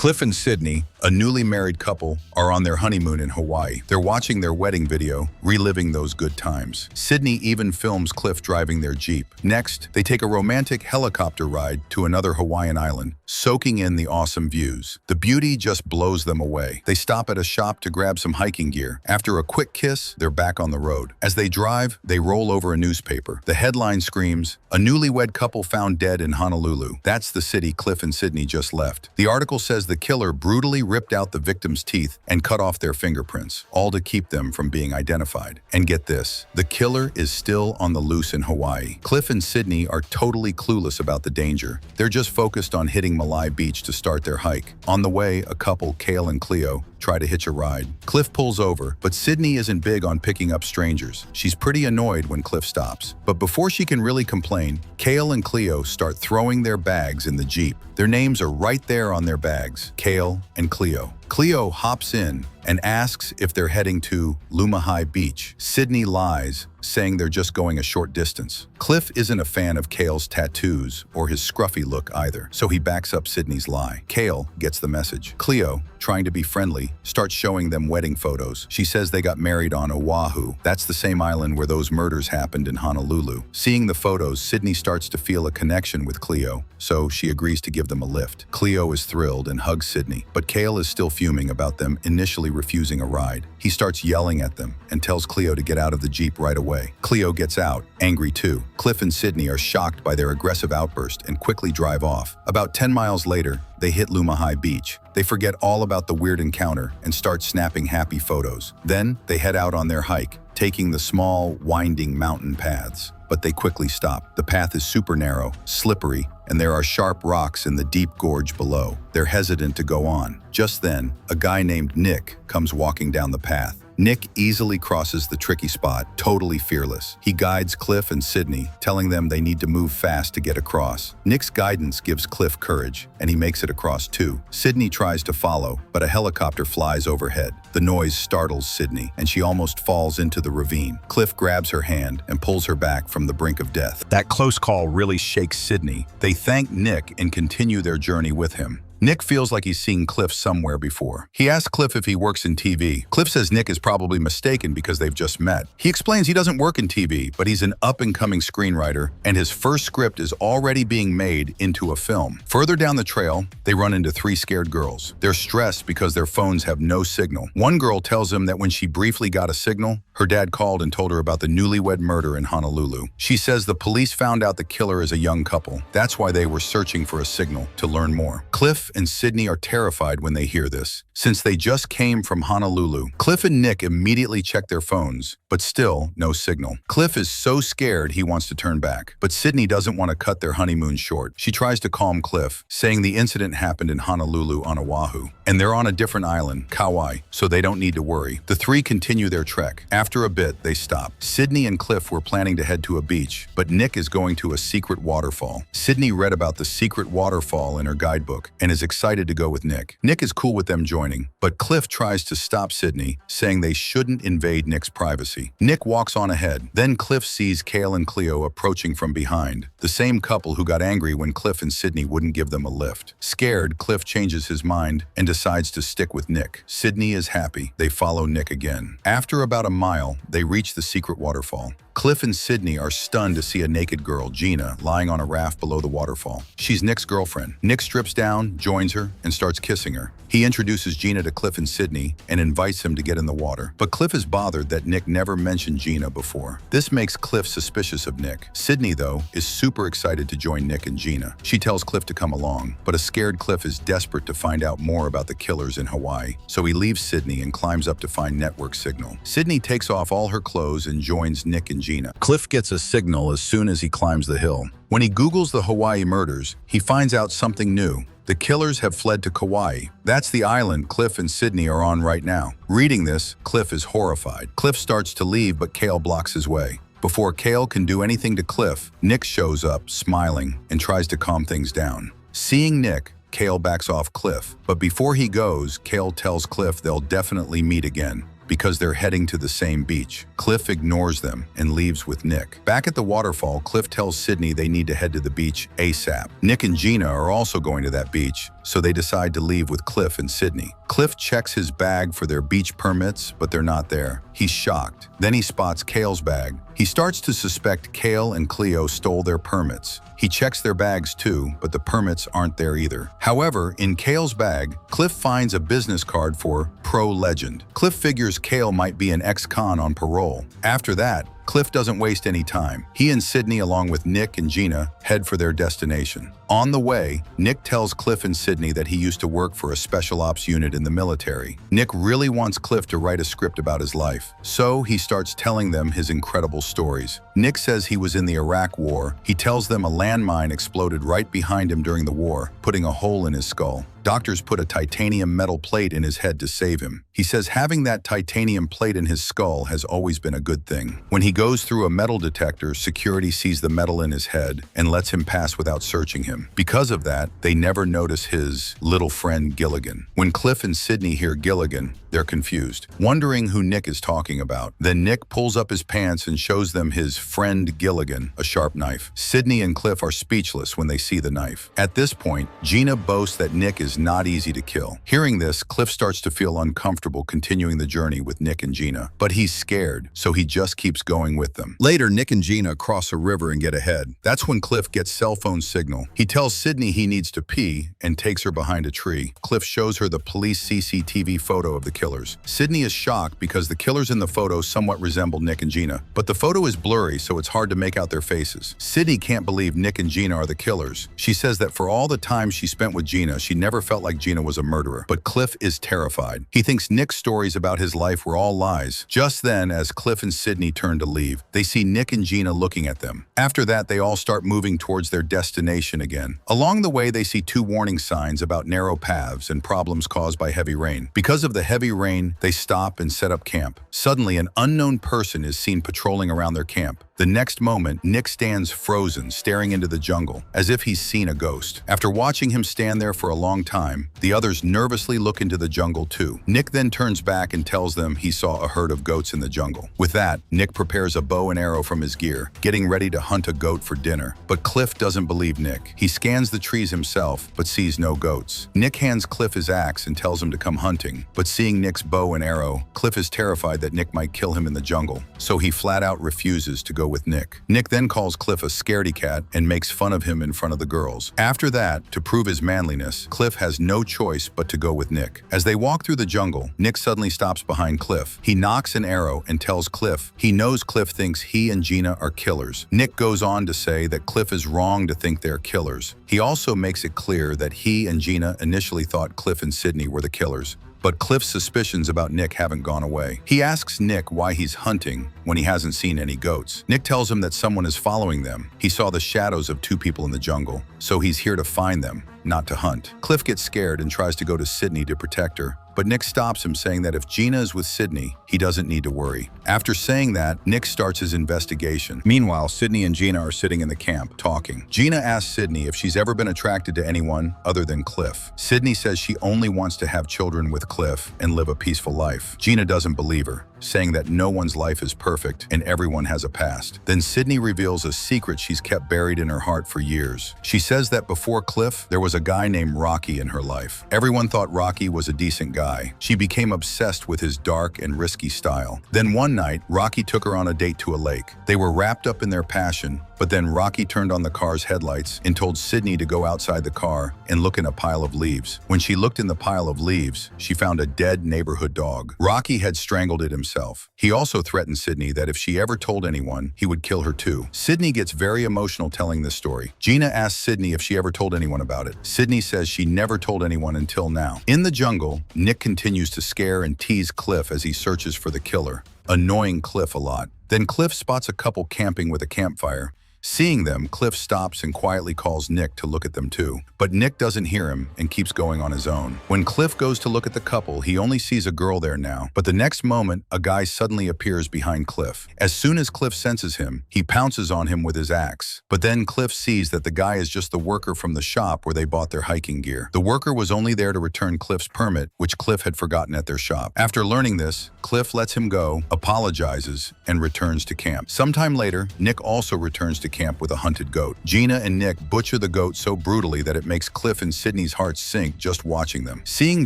Cliff and Sydney, a newly married couple, are on their honeymoon in Hawaii. They're watching their wedding video, reliving those good times. Sydney even films Cliff driving their Jeep. Next, they take a romantic helicopter ride to another Hawaiian island, soaking in the awesome views. The beauty just blows them away. They stop at a shop to grab some hiking gear. After a quick kiss, they're back on the road. As they drive, they roll over a newspaper. The headline screams, "A newlywed couple found dead in Honolulu." That's the city Cliff and Sydney just left. The article says the killer brutally ripped out the victim's teeth and cut off their fingerprints, all to keep them from being identified. And get this, the killer is still on the loose in Hawaii. Cliff and Sydney are totally clueless about the danger. They're just focused on hitting Maui Beach to start their hike. On the way, a couple, Kale and Cleo, try to hitch a ride. Cliff pulls over, but Sydney isn't big on picking up strangers. She's pretty annoyed when Cliff stops. But before she can really complain, Kale and Cleo start throwing their bags in the Jeep. Their names are right there on their bags, Kale and Cleo. Cleo hops in and asks if they're heading to Maui Beach. Sydney lies, saying they're just going a short distance. Cliff isn't a fan of Kale's tattoos or his scruffy look either, so he backs up Sydney's lie. Kale gets the message. Cleo, trying to be friendly, starts showing them wedding photos. She says they got married on Oahu. That's the same island where those murders happened in Honolulu. Seeing the photos, Sydney starts to feel a connection with Cleo, so she agrees to give them a lift. Cleo is thrilled and hugs Sydney, but Kale is still fuming about them initially refusing a ride. He starts yelling at them and tells Cleo to get out of the Jeep right away. Cleo gets out, angry too. Cliff and Sydney are shocked by their aggressive outburst and quickly drive off. About 10 miles later, they hit Maui Beach. They forget all about the weird encounter and start snapping happy photos. Then they head out on their hike, taking the small, winding mountain paths. But they quickly stop. The path is super narrow, slippery, and there are sharp rocks in the deep gorge below. They're hesitant to go on. Just then, a guy named Nick comes walking down the path. Nick easily crosses the tricky spot, totally fearless. He guides Cliff and Sydney, telling them they need to move fast to get across. Nick's guidance gives Cliff courage, and he makes it across too. Sydney tries to follow, but a helicopter flies overhead. The noise startles Sydney, and she almost falls into the ravine. Cliff grabs her hand and pulls her back from the brink of death. That close call really shakes Sydney. They thank Nick and continue their journey with him. Nick feels like he's seen Cliff somewhere before. He asks Cliff if he works in TV. Cliff says Nick is probably mistaken because they've just met. He explains he doesn't work in TV, but he's an up-and-coming screenwriter, and his first script is already being made into a film. Further down the trail, they run into three scared girls. They're stressed because their phones have no signal. One girl tells him that when she briefly got a signal, her dad called and told her about the newlywed murder in Honolulu. She says the police found out the killer is a young couple. That's why they were searching for a signal to learn more. Cliff and Sydney are terrified when they hear this. Since they just came from Honolulu, Cliff and Nick immediately check their phones, but still no signal. Cliff is so scared he wants to turn back, but Sydney doesn't want to cut their honeymoon short. She tries to calm Cliff, saying the incident happened in Honolulu on Oahu, and they're on a different island, Kauai, so they don't need to worry. The three continue their trek. After a bit, they stop. Sydney and Cliff were planning to head to a beach, but Nick is going to a secret waterfall. Sydney read about the secret waterfall in her guidebook and is excited to go with Nick. Nick is cool with them joining, but Cliff tries to stop Sydney, saying they shouldn't invade Nick's privacy. Nick walks on ahead. Then Cliff sees Kale and Cleo approaching from behind, the same couple who got angry when Cliff and Sydney wouldn't give them a lift. Scared, Cliff changes his mind and decides to stick with Nick. Sydney is happy. They follow Nick again. After about a mile, they reach the secret waterfall. Cliff and Sydney are stunned to see a naked girl, Gina, lying on a raft below the waterfall. She's Nick's girlfriend. Nick strips down, joins her, and starts kissing her. He introduces Gina to Cliff and Sydney and invites him to get in the water. But Cliff is bothered that Nick never mentioned Gina before. This makes Cliff suspicious of Nick. Sydney, though, is super excited to join Nick and Gina. She tells Cliff to come along, but a scared Cliff is desperate to find out more about the killers in Hawaii. So he leaves Sydney and climbs up to find network signal. Sydney takes off all her clothes and joins Nick and Gina. Cliff gets a signal as soon as he climbs the hill. When he Googles the Hawaii murders, he finds out something new. The killers have fled to Kauai. That's the island Cliff and Sydney are on right now. Reading this, Cliff is horrified. Cliff starts to leave, but Kale blocks his way. Before Kale can do anything to Cliff, Nick shows up, smiling, and tries to calm things down. Seeing Nick, Kale backs off Cliff, but before he goes, Kale tells Cliff they'll definitely meet again. because they're heading to the same beach. Cliff ignores them and leaves with Nick. Back at the waterfall, Cliff tells Sydney they need to head to the beach ASAP. Nick and Gina are also going to that beach, so they decide to leave with Cliff and Sydney. Cliff checks his bag for their beach permits, but they're not there. He's shocked. Then he spots Kale's bag. He starts to suspect Kale and Cleo stole their permits. He checks their bags too, but the permits aren't there either. However, in Kale's bag, Cliff finds a business card for Pro Legend. Cliff figures Kale might be an ex-con on parole. After that, Cliff doesn't waste any time. He and Sydney, along with Nick and Gina, head for their destination. On the way, Nick tells Cliff and Sydney that he used to work for a special ops unit in the military. Nick really wants Cliff to write a script about his life, so he starts telling them his incredible stories. Nick says he was in the Iraq War. He tells them a landmine exploded right behind him during the war, putting a hole in his skull. Doctors put a titanium metal plate in his head to save him. He says having that titanium plate in his skull has always been a good thing. When he goes through a metal detector, security sees the metal in his head and lets him pass without searching him. Because of that, they never notice his little friend Gilligan. When Cliff and Sydney hear Gilligan, they're confused, wondering who Nick is talking about. Then Nick pulls up his pants and shows them his friend Gilligan, a sharp knife. Sydney and Cliff are speechless when they see the knife. At this point, Gina boasts that Nick is not easy to kill. Hearing this, Cliff starts to feel uncomfortable continuing the journey with Nick and Gina, but he's scared, so he just keeps going with them. Later, Nick and Gina cross a river and get ahead. That's when Cliff gets cell phone signal. He tells Sydney he needs to pee and takes her behind a tree. Cliff shows her the police CCTV photo of the killers. Sydney is shocked because the killers in the photo somewhat resemble Nick and Gina, but the photo is blurry, so it's hard to make out their faces. Sydney can't believe Nick and Gina are the killers. She says that for all the time she spent with Gina, she never felt like Gina was a murderer. But Cliff is terrified. He thinks Nick's stories about his life were all lies. Just then, as Cliff and Sydney turn to leave, they see Nick and Gina looking at them. After that, they all start moving towards their destination again. Along the way, they see 2 warning signs about narrow paths and problems caused by heavy rain. Because of the heavy rain, they stop and set up camp. Suddenly, an unknown person is seen patrolling around their camp. The next moment, Nick stands frozen, staring into the jungle, as if he's seen a ghost. After watching him stand there for a long time, the others nervously look into the jungle too. Nick then turns back and tells them he saw a herd of goats in the jungle. With that, Nick prepares a bow and arrow from his gear, getting ready to hunt a goat for dinner. But Cliff doesn't believe Nick. He scans the trees himself, but sees no goats. Nick hands Cliff his axe and tells him to come hunting, but seeing Nick's bow and arrow, Cliff is terrified that Nick might kill him in the jungle, so he flat out refuses to go with Nick. Nick then calls Cliff a scaredy cat and makes fun of him in front of the girls. After that, to prove his manliness, Cliff has no choice but to go with Nick. As they walk through the jungle, Nick suddenly stops behind Cliff. He knocks an arrow and tells Cliff he knows Cliff thinks he and Gina are killers. Nick goes on to say that Cliff is wrong to think they're killers. He also makes it clear that he and Gina initially thought Cliff and Sydney were the killers. But Cliff's suspicions about Nick haven't gone away. He asks Nick why he's hunting when he hasn't seen any goats. Nick tells him that someone is following them. He saw the shadows of 2 people in the jungle, so he's here to find them, not to hunt. Cliff gets scared and tries to go to Sydney to protect her, but Nick stops him, saying that if Gina is with Sydney, he doesn't need to worry. After saying that, Nick starts his investigation. Meanwhile, Sydney and Gina are sitting in the camp, talking. Gina asks Sydney if she's ever been attracted to anyone other than Cliff. Sydney says she only wants to have children with Cliff and live a peaceful life. Gina doesn't believe her, saying that no one's life is perfect and everyone has a past. Then Sydney reveals a secret she's kept buried in her heart for years. She says that before Cliff, there was a guy named Rocky in her life. Everyone thought Rocky was a decent guy. She became obsessed with his dark and risky style. Then one night, Rocky took her on a date to a lake. They were wrapped up in their passion, but then Rocky turned on the car's headlights and told Sydney to go outside the car and look in a pile of leaves. When she looked in the pile of leaves, she found a dead neighborhood dog. Rocky had strangled it himself. He also threatened Sydney that if she ever told anyone, he would kill her too. Sydney gets very emotional telling this story. Gina asks Sydney if she ever told anyone about it. Sydney says she never told anyone until now. In the jungle, Nick continues to scare and tease Cliff as he searches for the killer, annoying Cliff a lot. Then Cliff spots a couple camping with a campfire. Seeing them, Cliff stops and quietly calls Nick to look at them too. But Nick doesn't hear him and keeps going on his own. When Cliff goes to look at the couple, he only sees a girl there now. But the next moment, a guy suddenly appears behind Cliff. As soon as Cliff senses him, he pounces on him with his axe. But then Cliff sees that the guy is just the worker from the shop where they bought their hiking gear. The worker was only there to return Cliff's permit, which Cliff had forgotten at their shop. After learning this, Cliff lets him go, apologizes, and returns to camp. Sometime later, Nick also returns to camp with a hunted goat. Gina and Nick butcher the goat so brutally that it makes Cliff and Sydney's hearts sink just watching them. Seeing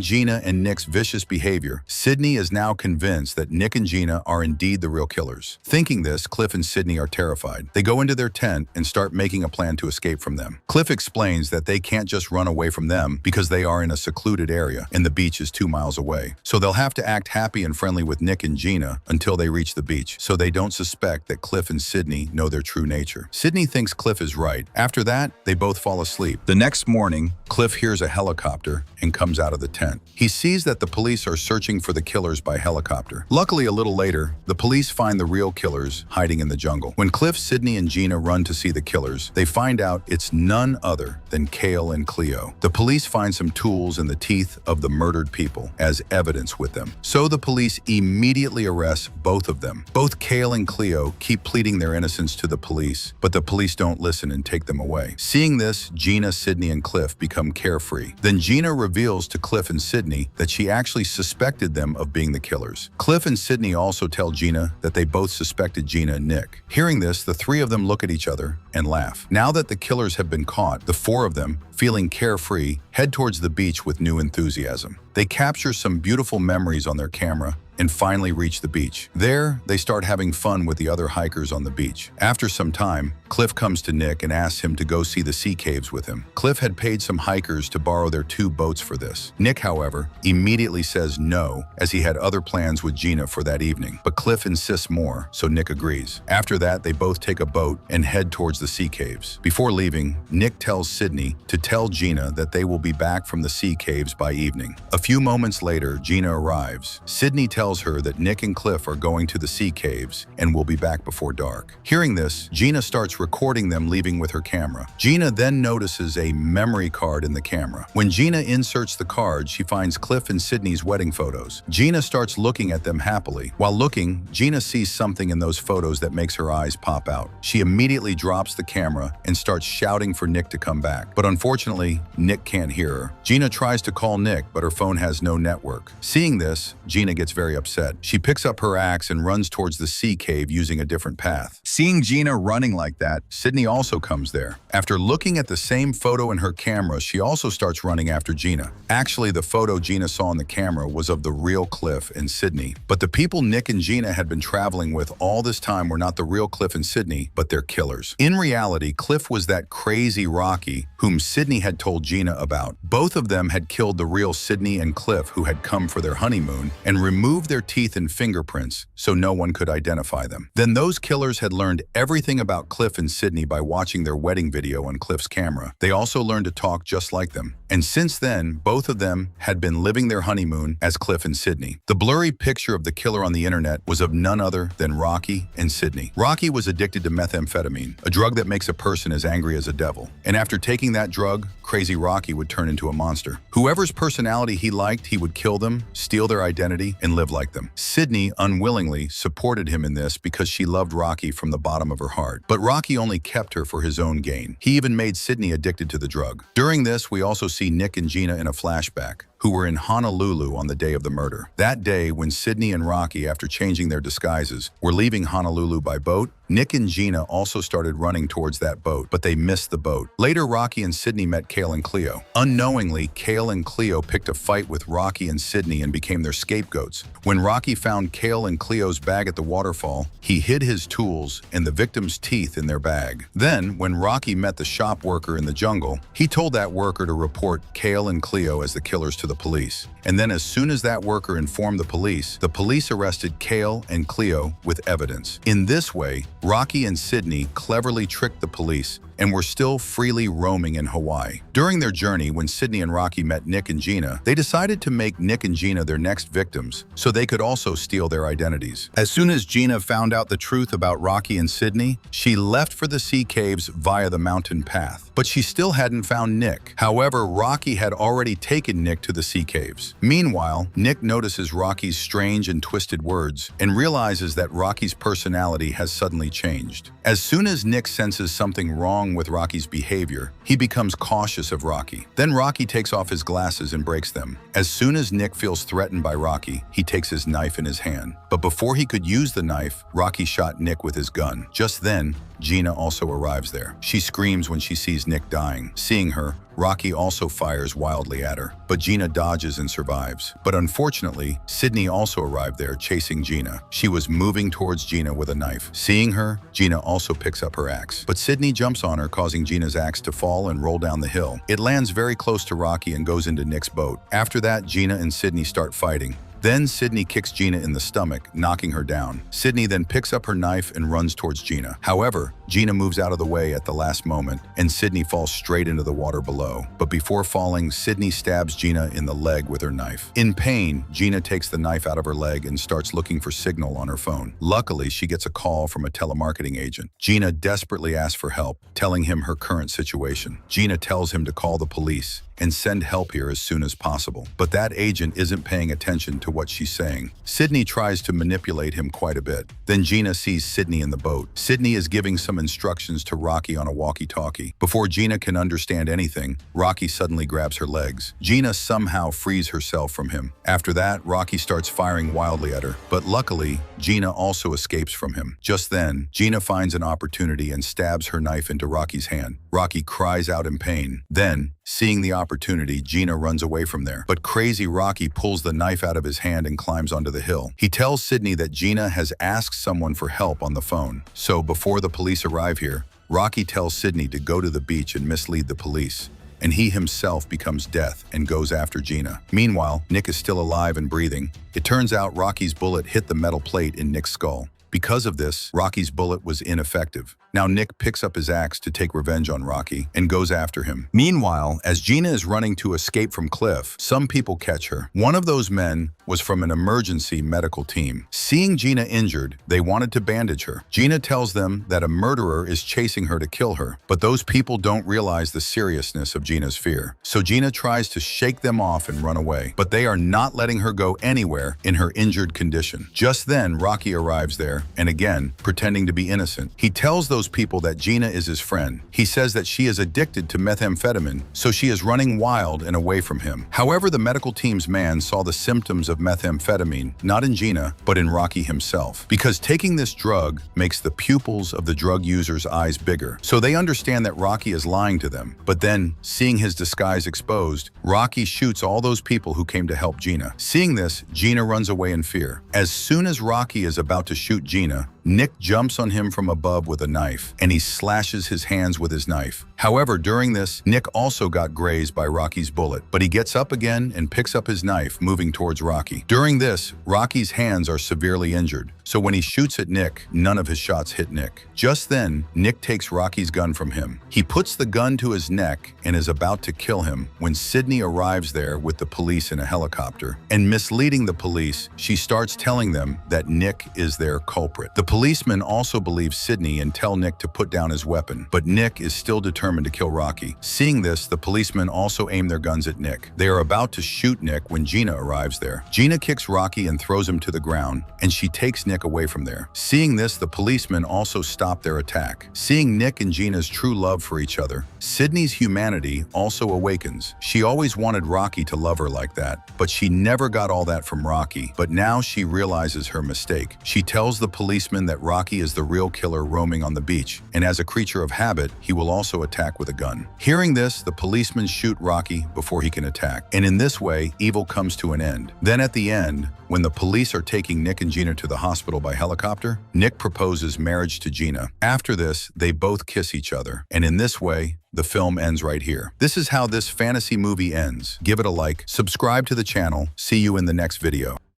Gina and Nick's vicious behavior, Sydney is now convinced that Nick and Gina are indeed the real killers. Thinking this, Cliff and Sydney are terrified. They go into their tent and start making a plan to escape from them. Cliff explains that they can't just run away from them because they are in a secluded area and the beach is 2 miles away. So they'll have to act happy and friendly with Nick and Gina until they reach the beach, so they don't suspect that Cliff and Sydney know their true nature. Sydney thinks Cliff is right. After that, they both fall asleep. The next morning, Cliff hears a helicopter and comes out of the tent. He sees that the police are searching for the killers by helicopter. Luckily, a little later, the police find the real killers hiding in the jungle. When Cliff, Sydney, and Gina run to see the killers, they find out it's none other than Cale and Cleo. The police find some tools in the teeth of the murdered people as evidence with them. So the police immediately arrest both of them. Both Cale and Cleo keep pleading their innocence to the police, but the police don't listen and take them away. Seeing this, Gina, Sydney, and Cliff become carefree. Then Gina reveals to Cliff and Sydney that she actually suspected them of being the killers. Cliff and Sydney also tell Gina that they both suspected Gina and Nick. Hearing this, the three of them look at each other and laugh. Now that the killers have been caught, the four of them, feeling carefree, head towards the beach with new enthusiasm. They capture some beautiful memories on their camera and finally reach the beach. There, they start having fun with the other hikers on the beach. After some time, Cliff comes to Nick and asks him to go see the sea caves with him. Cliff had paid some hikers to borrow their 2 boats for this. Nick, however, immediately says no, as he had other plans with Gina for that evening. But Cliff insists more, so Nick agrees. After that, they both take a boat and head towards the sea caves. Before leaving, Nick tells Sydney to tell Gina that they will be back from the sea caves by evening. A few moments later, Gina arrives. Sydney tells her that Nick and Cliff are going to the sea caves and will be back before dark. Hearing this, Gina starts recording them leaving with her camera. Gina then notices a memory card in the camera. When Gina inserts the card, she finds Cliff and Sydney's wedding photos. Gina starts looking at them happily. While looking, Gina sees something in those photos that makes her eyes pop out. She immediately drops the camera and starts shouting for Nick to come back. But unfortunately, Nick can't hear her. Gina tries to call Nick, but her phone has no network. Seeing this, Gina gets very upset. She picks up her axe and runs towards the sea cave using a different path. Seeing Gina running like that, Sydney also comes there. After looking at the same photo in her camera, she also starts running after Gina. Actually, the photo Gina saw in the camera was of the real Cliff and Sydney. But the people Nick and Gina had been traveling with all this time were not the real Cliff and Sydney, but their killers. In reality, Cliff was that crazy Rocky whom Sydney had told Gina about. Both of them had killed the real Sydney and Cliff who had come for their honeymoon and removed their teeth and fingerprints so no one could identify them. Then those killers had learned everything about Cliff and Sydney by watching their wedding video on Cliff's camera. They also learned to talk just like them. And since then, both of them had been living their honeymoon as Cliff and Sydney. The blurry picture of the killer on the internet was of none other than Rocky and Sydney. Rocky was addicted to methamphetamine, a drug that makes a person as angry as a devil. And after taking that drug, Crazy Rocky would turn into a monster. Whoever's personality he liked, he would kill them, steal their identity, and live like them. Sydney unwillingly supported him in this because she loved Rocky from the bottom of her heart. But Rocky only kept her for his own gain. He even made Sydney addicted to the drug. During this, we also see Nick and Gina in a flashback, who were in Honolulu on the day of the murder. That day, when Sydney and Rocky, after changing their disguises, were leaving Honolulu by boat, Nick and Gina also started running towards that boat, but they missed the boat. Later, Rocky and Sydney met Cale and Cleo. Unknowingly, Cale and Cleo picked a fight with Rocky and Sydney and became their scapegoats. When Rocky found Cale and Cleo's bag at the waterfall, he hid his tools and the victim's teeth in their bag. Then, when Rocky met the shop worker in the jungle, he told that worker to report Cale and Cleo as the killers to the police. And then as soon as that worker informed the police arrested Cale and Cleo with evidence. In this way, Rocky and Sydney cleverly tricked the police and were still freely roaming in Hawaii. During their journey, when Sydney and Rocky met Nick and Gina, they decided to make Nick and Gina their next victims so they could also steal their identities. As soon as Gina found out the truth about Rocky and Sydney, she left for the sea caves via the mountain path. But she still hadn't found Nick. However, Rocky had already taken Nick to the sea caves. Meanwhile, Nick notices Rocky's strange and twisted words and realizes that Rocky's personality has suddenly changed. As soon as Nick senses something wrong with Rocky's behavior, he becomes cautious of Rocky. Then Rocky takes off his glasses and breaks them. As soon as Nick feels threatened by Rocky, he takes his knife in his hand. But before he could use the knife, Rocky shot Nick with his gun. Just then, Gina also arrives there. She screams when she sees Nick dying. Seeing her, Rocky also fires wildly at her, but Gina dodges and survives. But unfortunately, Sydney also arrived there chasing Gina. She was moving towards Gina with a knife. Seeing her, Gina also picks up her axe. But Sydney jumps on her, causing Gina's axe to fall and roll down the hill. It lands very close to Rocky and goes into Nick's boat. After that, Gina and Sydney start fighting. Then Sydney kicks Gina in the stomach, knocking her down. Sydney then picks up her knife and runs towards Gina. However, Gina moves out of the way at the last moment, and Sydney falls straight into the water below. But before falling, Sydney stabs Gina in the leg with her knife. In pain, Gina takes the knife out of her leg and starts looking for signal on her phone. Luckily, she gets a call from a telemarketing agent. Gina desperately asks for help, telling him her current situation. Gina tells him to call the police and send help here as soon as possible. But that agent isn't paying attention to what she's saying. Sydney tries to manipulate him quite a bit. Then Gina sees Sydney in the boat. Sydney is giving some instructions to Rocky on a walkie-talkie. Before Gina can understand anything, Rocky suddenly grabs her legs. Gina somehow frees herself from him. After that, Rocky starts firing wildly at her. But luckily, Gina also escapes from him. Just then, Gina finds an opportunity and stabs her knife into Rocky's hand. Rocky cries out in pain. Then, seeing the opportunity, Gina runs away from there. But crazy Rocky pulls the knife out of his hand and climbs onto the hill. He tells Sydney that Gina has asked someone for help on the phone. So before the police arrive here, Rocky tells Sydney to go to the beach and mislead the police. And he himself becomes death and goes after Gina. Meanwhile, Nick is still alive and breathing. It turns out Rocky's bullet hit the metal plate in Nick's skull. Because of this, Rocky's bullet was ineffective. Now Nick picks up his axe to take revenge on Rocky and goes after him. Meanwhile, as Gina is running to escape from Cliff, some people catch her. One of those men was from an emergency medical team. Seeing Gina injured, they wanted to bandage her. Gina tells them that a murderer is chasing her to kill her, but those people don't realize the seriousness of Gina's fear. So Gina tries to shake them off and run away, but they are not letting her go anywhere in her injured condition. Just then, Rocky arrives there, and again, pretending to be innocent. He tells those people that Gina is his friend. He says that she is addicted to methamphetamine, so she is running wild and away from him. However, the medical team's man saw the symptoms of methamphetamine, not in Gina, but in Rocky himself. Because taking this drug makes the pupils of the drug user's eyes bigger, so they understand that Rocky is lying to them. But then, seeing his disguise exposed, Rocky shoots all those people who came to help Gina. Seeing this, Gina runs away in fear. As soon as Rocky is about to shoot Gina, Nick jumps on him from above with a knife, and he slashes his hands with his knife. However, during this, Nick also got grazed by Rocky's bullet, but he gets up again and picks up his knife, moving towards Rocky. During this, Rocky's hands are severely injured, so when he shoots at Nick, none of his shots hit Nick. Just then, Nick takes Rocky's gun from him. He puts the gun to his neck and is about to kill him when Sydney arrives there with the police in a helicopter. And misleading the police, she starts telling them that Nick is their culprit. The policemen also believe Sydney and tell Nick to put down his weapon, but Nick is still determined to kill Rocky. Seeing this, the policemen also aim their guns at Nick. They are about to shoot Nick when Gina arrives there. Gina kicks Rocky and throws him to the ground, and she takes Nick away from there. Seeing this, the policemen also stop their attack. Seeing Nick and Gina's true love for each other, Sydney's humanity also awakens. She always wanted Rocky to love her like that, but she never got all that from Rocky. But now she realizes her mistake. She tells the policeman that Rocky is the real killer roaming on the beach, and as a creature of habit, he will also attack with a gun. Hearing this, the policemen shoot Rocky before he can attack, and in this way, evil comes to an end. Then at the end, when the police are taking Nick and Gina to the hospital by helicopter, Nick proposes marriage to Gina. After this, they both kiss each other, and in this way, the film ends right here. This is how this fantasy movie ends. Give it a like, subscribe to the channel, see you in the next video.